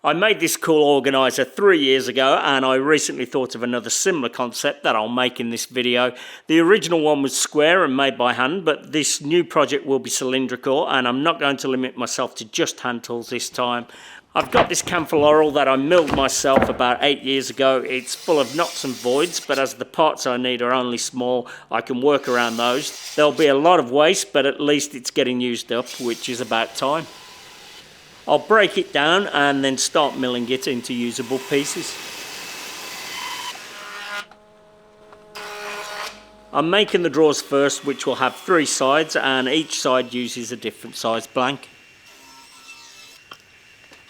I made this cool organiser 3 years ago, and I recently thought of another similar concept that I'll make in this video. The original one was square and made by hand, but this new project will be cylindrical, and I'm not going to limit myself to just hand tools this time. I've got this camphor laurel that I milled myself about 8 years ago. It's full of knots and voids, but as the parts I need are only small, I can work around those. There'll be a lot of waste, but at least it's getting used up, which is about time. I'll break it down and then start milling it into usable pieces. I'm making the drawers first, which will have 3 sides, and each side uses a different size blank.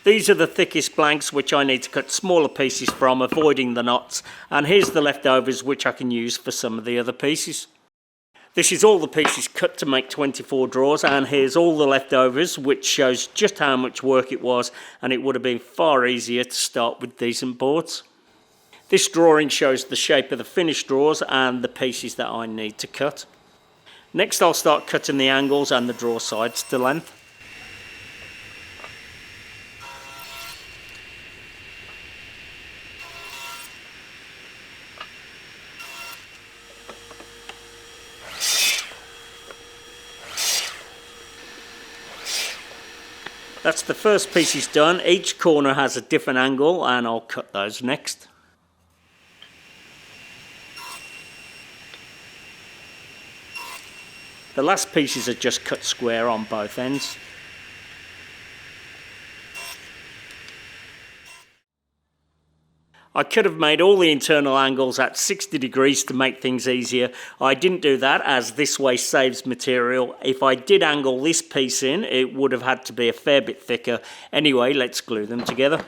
These are the thickest blanks which I need to cut smaller pieces from, avoiding the knots, and here's the leftovers which I can use for some of the other pieces. This is all the pieces cut to make 24 drawers, and here's all the leftovers, which shows just how much work it was, and it would have been far easier to start with decent boards. This drawing shows the shape of the finished drawers and the pieces that I need to cut. Next I'll start cutting the angles and the drawer sides to length. That's the first piece is done. Each corner has a different angle, and I'll cut those next. The last pieces are just cut square on both ends. I could have made all the internal angles at 60 degrees to make things easier. I didn't do that, as this way saves material. If I did angle this piece in, it would have had to be a fair bit thicker. Anyway, let's glue them together.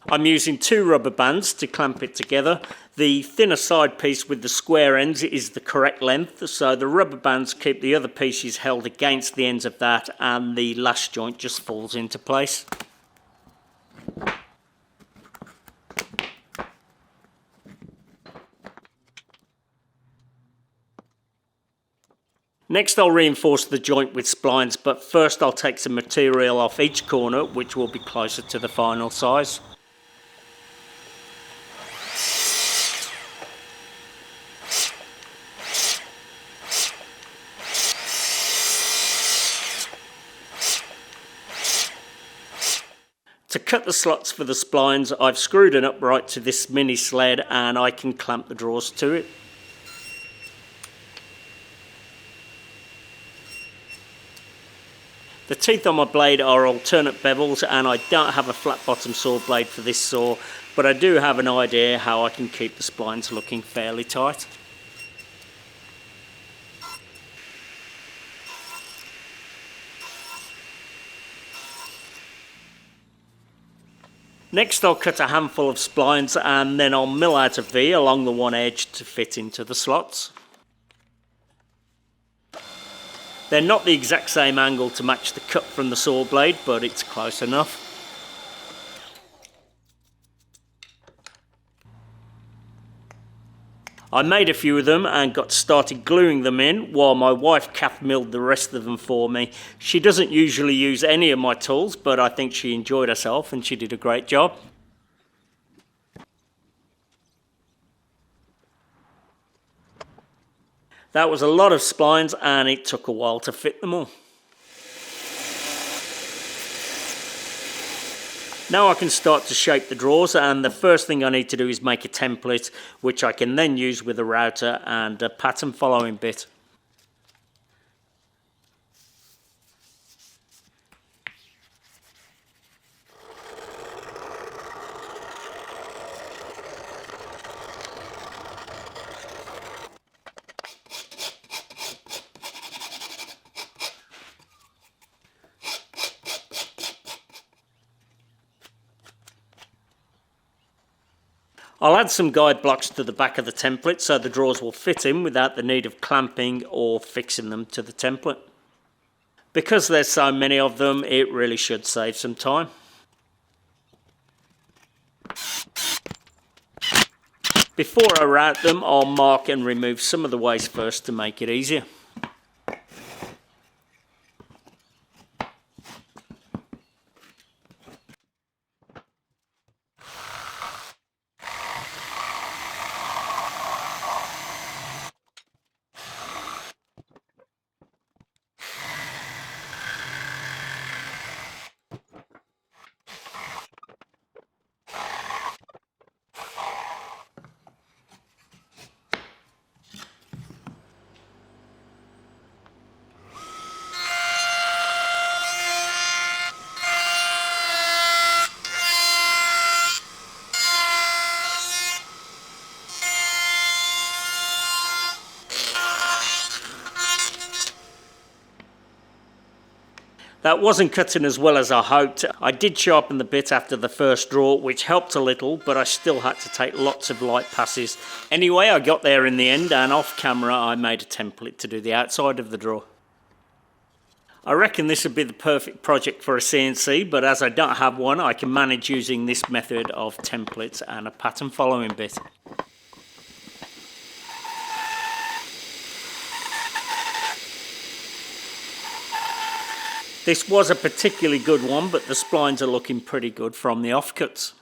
I'm using 2 rubber bands to clamp it together. The thinner side piece with the square ends is the correct length, so the rubber bands keep the other pieces held against the ends of that, and the last joint just falls into place. Next I'll reinforce the joint with splines, but first I'll take some material off each corner, which will be closer to the final size. To cut the slots for the splines, I've screwed an upright to this mini sled, and I can clamp the drawers to it. The teeth on my blade are alternate bevels, and I don't have a flat bottom saw blade for this saw, but I do have an idea how I can keep the splines looking fairly tight. Next I'll cut a handful of splines, and then I'll mill out a V along the one edge to fit into the slots. They're not the exact same angle to match the cut from the saw blade, but it's close enough. I made a few of them and got started gluing them in while my wife Kath milled the rest of them for me. She doesn't usually use any of my tools, but I think she enjoyed herself and she did a great job. That was a lot of splines, and it took a while to fit them all. Now I can start to shape the drawers, and the first thing I need to do is make a template, which I can then use with a router and a pattern following bit. I'll add some guide blocks to the back of the template so the drawers will fit in without the need of clamping or fixing them to the template. Because there's so many of them, it really should save some time. Before I route them, I'll mark and remove some of the waste first to make it easier. That wasn't cutting as well as I hoped. I did sharpen the bit after the first draw, which helped a little, but I still had to take lots of light passes. Anyway, I got there in the end, and off camera I made a template to do the outside of the draw. I reckon this would be the perfect project for a CNC, but as I don't have one, I can manage using this method of templates and a pattern following bit. This was a particularly good one, but the splines are looking pretty good from the offcuts.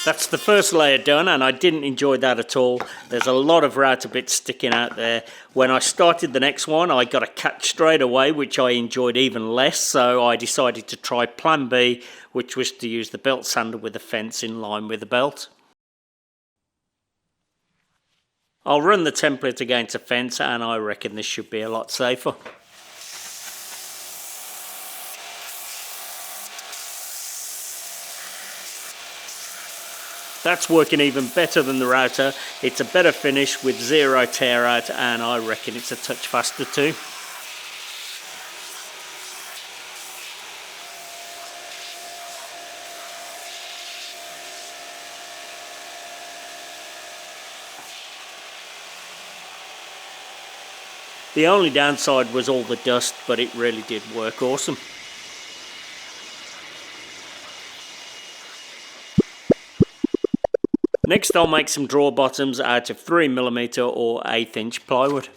That's the first layer done, and I didn't enjoy that at all. There's a lot of router bits sticking out there. When I started the next one, I got a catch straight away, which I enjoyed even less, so I decided to try plan B, which was to use the belt sander with the fence in line with the belt. I'll run the template against a fence, and I reckon this should be a lot safer. That's working even better than the router. It's a better finish with zero tear out, and I reckon it's a touch faster too. The only downside was all the dust, but it really did work awesome. Next I'll make some drawer bottoms out of 3mm or 1/8" plywood.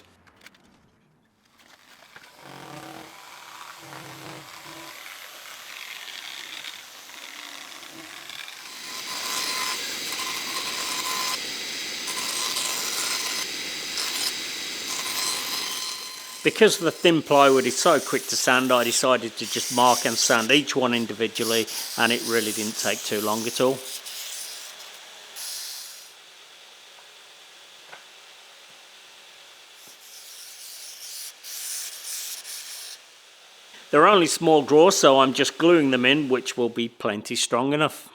Because the thin plywood is so quick to sand, I decided to just mark and sand each one individually, and it really didn't take too long at all. They're only small drawers, so I'm just gluing them in, which will be plenty strong enough.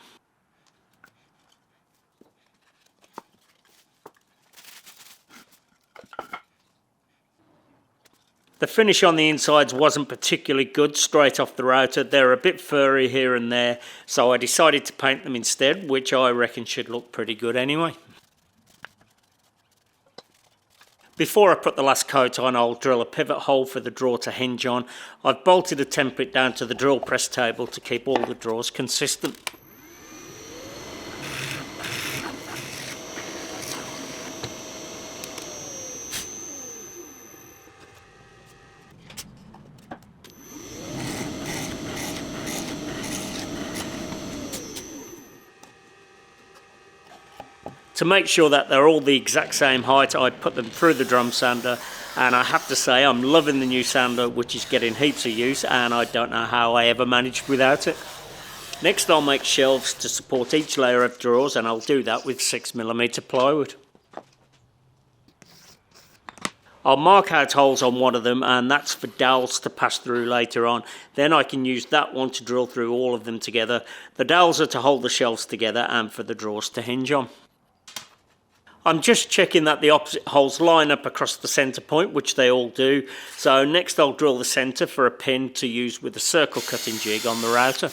The finish on the insides wasn't particularly good straight off the router. They're a bit furry here and there, so I decided to paint them instead, which I reckon should look pretty good anyway. Before I put the last coat on, I'll drill a pivot hole for the drawer to hinge on. I've bolted a template down to the drill press table to keep all the drawers consistent. To make sure that they're all the exact same height, I put them through the drum sander, and I have to say I'm loving the new sander, which is getting heaps of use, and I don't know how I ever managed without it. Next I'll make shelves to support each layer of drawers, and I'll do that with 6mm plywood. I'll mark out holes on one of them, and that's for dowels to pass through later on. Then I can use that one to drill through all of them together. The dowels are to hold the shelves together and for the drawers to hinge on. I'm just checking that the opposite holes line up across the centre point, which they all do. So next I'll drill the centre for a pin to use with the circle cutting jig on the router.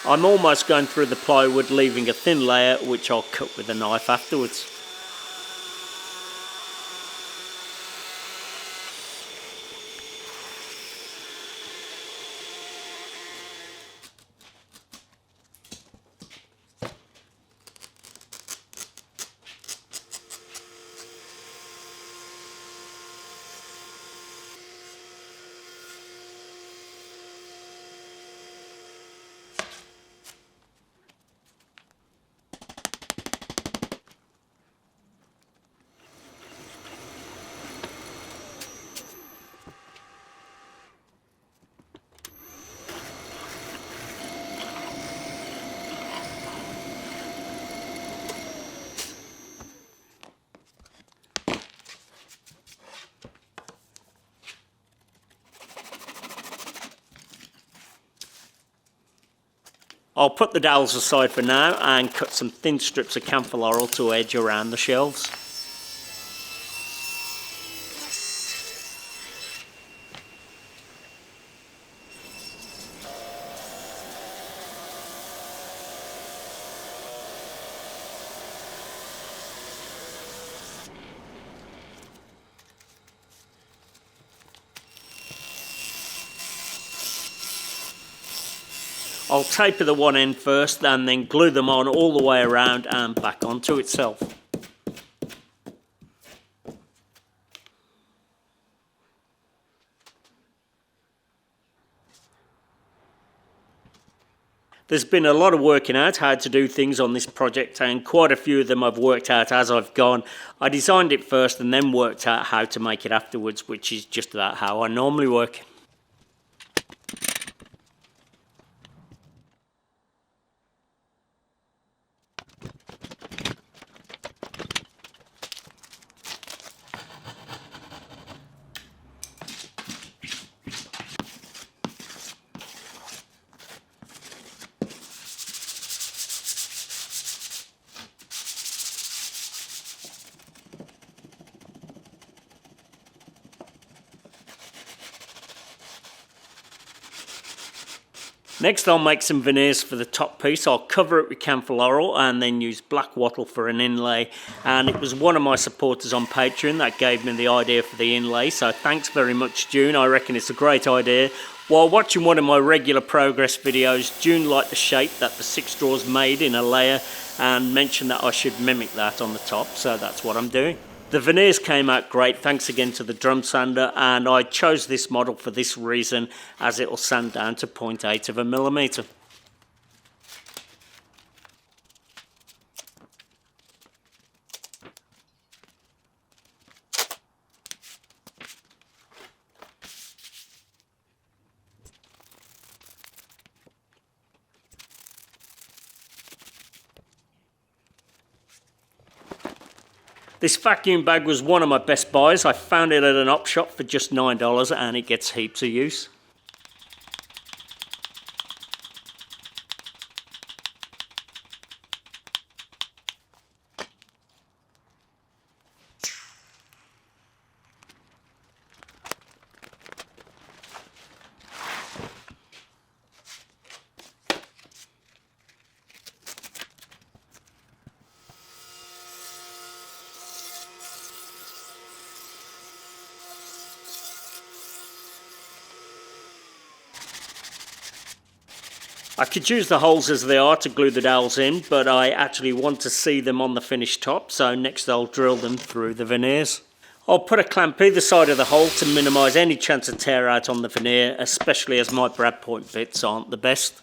I'm almost going through the plywood, leaving a thin layer which I'll cut with a knife afterwards. I'll put the dowels aside for now and cut some thin strips of camphor laurel to edge around the shelves. I'll taper the one end first and then glue them on all the way around and back onto itself. There's been a lot of working out how to do things on this project, and quite a few of them I've worked out as I've gone. I designed it first and then worked out how to make it afterwards, which is just about how I normally work. Next I'll make some veneers for the top piece. I'll cover it with camphor laurel and then use black wattle for an inlay, and it was one of my supporters on Patreon that gave me the idea for the inlay, so thanks very much, June. I reckon it's a great idea. While watching one of my regular progress videos, June liked the shape that the 6 drawers made in a layer and mentioned that I should mimic that on the top, so that's what I'm doing. The veneers came out great, thanks again to the drum sander, and I chose this model for this reason, as it will sand down to 0.8 of a millimetre. This vacuum bag was one of my best buys. I found it at an op shop for just $9 and it gets heaps of use. I could use the holes as they are to glue the dowels in, but I actually want to see them on the finished top, so next I'll drill them through the veneers. I'll put a clamp either side of the hole to minimise any chance of tear out on the veneer, especially as my brad point bits aren't the best.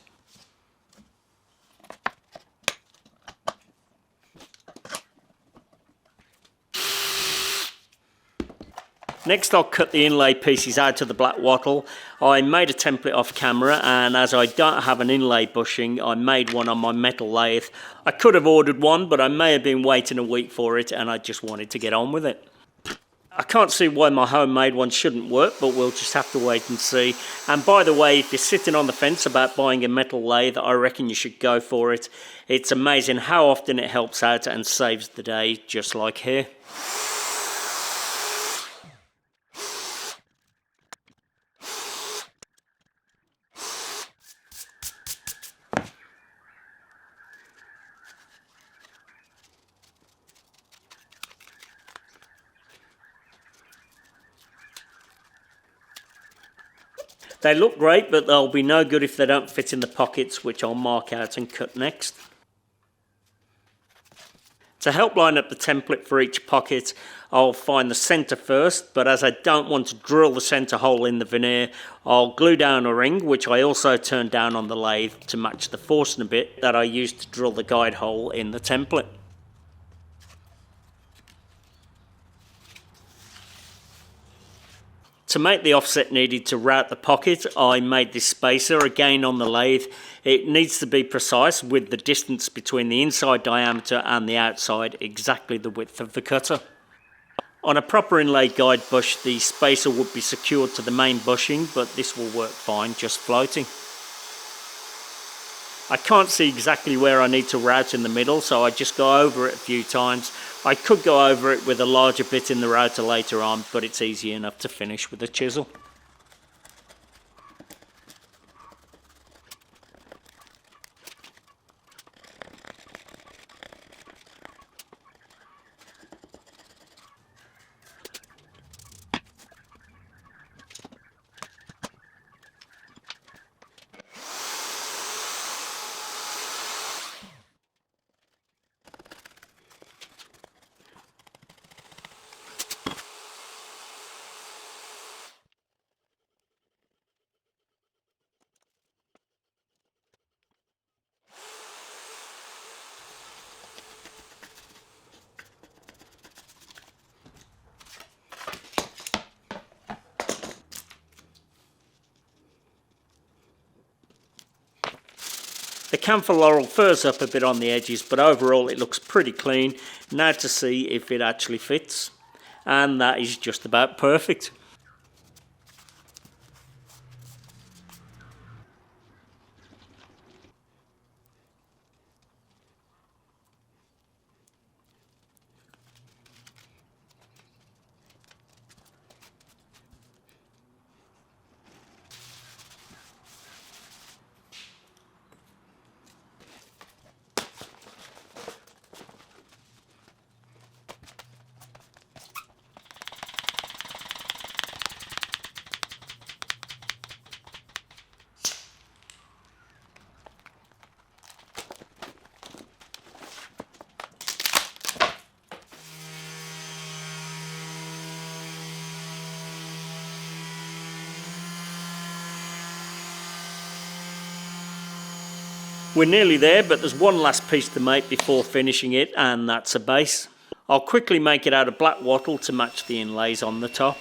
Next I'll cut the inlay pieces out of the black wattle. I made a template off camera, and as I don't have an inlay bushing, I made one on my metal lathe. I could have ordered one, but I may have been waiting a week for it and I just wanted to get on with it. I can't see why my homemade one shouldn't work, but we'll just have to wait and see. And by the way, if you're sitting on the fence about buying a metal lathe, I reckon you should go for it. It's amazing how often it helps out and saves the day, just like here. They look great, but they'll be no good if they don't fit in the pockets, which I'll mark out and cut next. To help line up the template for each pocket, I'll find the centre first, but as I don't want to drill the centre hole in the veneer, I'll glue down a ring, which I also turned down on the lathe to match the Forstner bit that I used to drill the guide hole in the template. To make the offset needed to route the pocket, I made this spacer again on the lathe. It needs to be precise with the distance between the inside diameter and the outside exactly the width of the cutter. On a proper inlay guide bush, the spacer would be secured to the main bushing, but this will work fine just floating. I can't see exactly where I need to route in the middle, so I just go over it a few times. I could go over it with a larger bit in the router later on, but it's easy enough to finish with a chisel. The camphor laurel furs up a bit on the edges, but overall it looks pretty clean. Now to see if it actually fits. And that is just about perfect. We're nearly there, but there's one last piece to make before finishing it, and that's a base. I'll quickly make it out of black wattle to match the inlays on the top.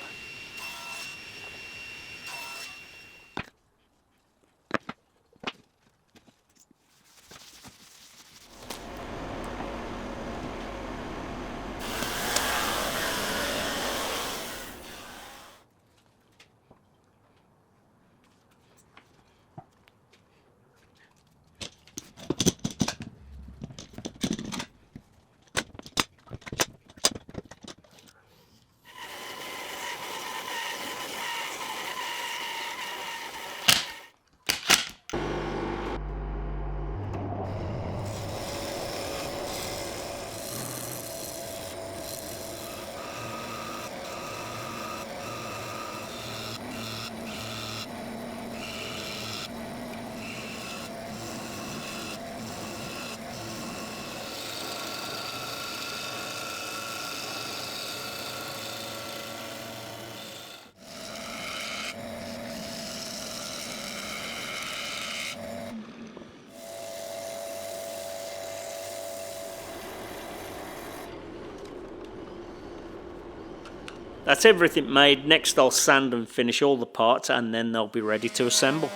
That's everything made. Next I'll sand and finish all the parts, and then they'll be ready to assemble.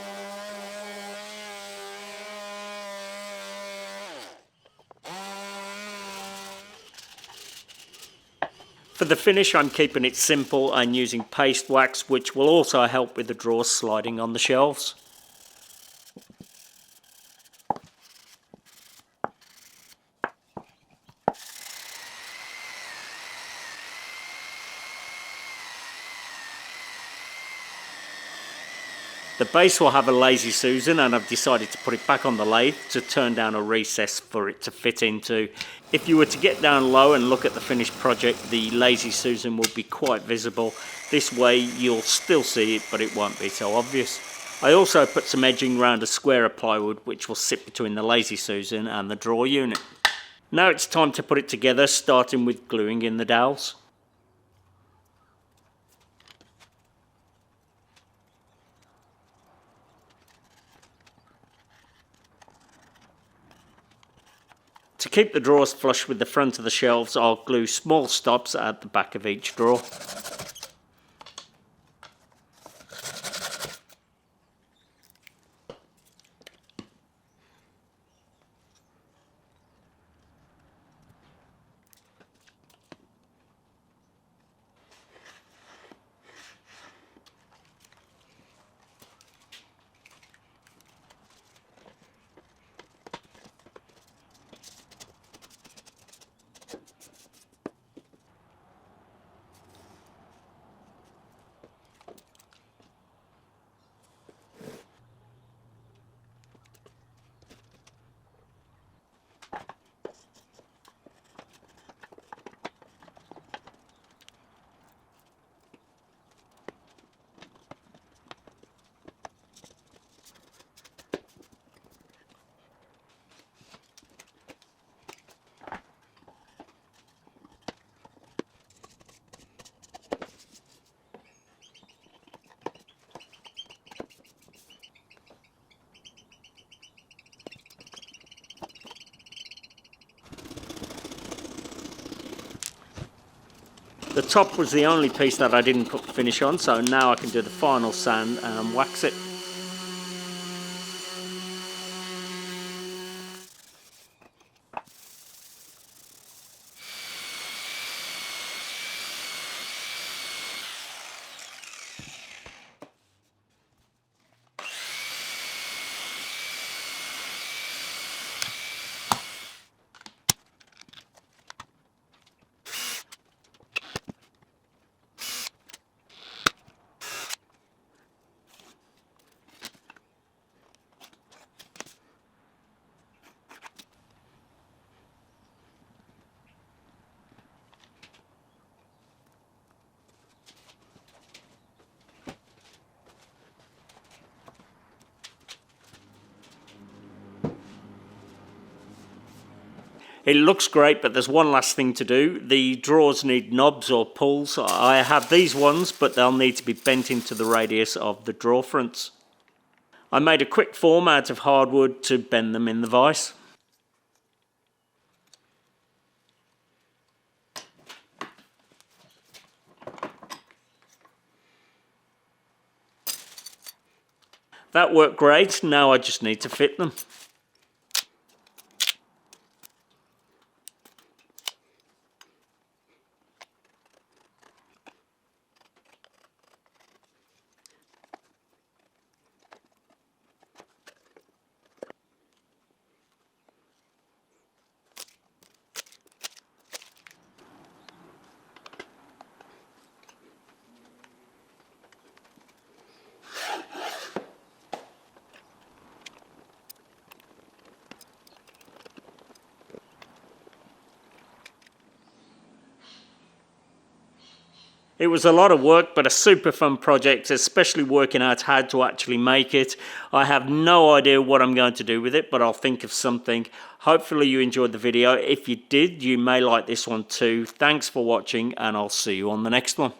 For the finish I'm keeping it simple and using paste wax, which will also help with the drawers sliding on the shelves. The base will have a Lazy Susan, and I've decided to put it back on the lathe to turn down a recess for it to fit into. If you were to get down low and look at the finished project, the Lazy Susan will be quite visible. This way you'll still see it, but it won't be so obvious. I also put some edging around a square of plywood which will sit between the Lazy Susan and the drawer unit. Now it's time to put it together, starting with gluing in the dowels. To keep the drawers flush with the front of the shelves, I'll glue small stops at the back of each drawer. The top was the only piece that I didn't put the finish on, so now I can do the final sand and wax it. It looks great, but there's one last thing to do. The drawers need knobs or pulls. I have these ones, but they'll need to be bent into the radius of the drawer fronts. I made a quick form out of hardwood to bend them in the vise. That worked great. Now I just need to fit them. It was a lot of work, but a super fun project, especially working out how to actually make it. I have no idea what I'm going to do with it, but I'll think of something. Hopefully you enjoyed the video. If you did, you may like this one too. Thanks for watching, and I'll see you on the next one.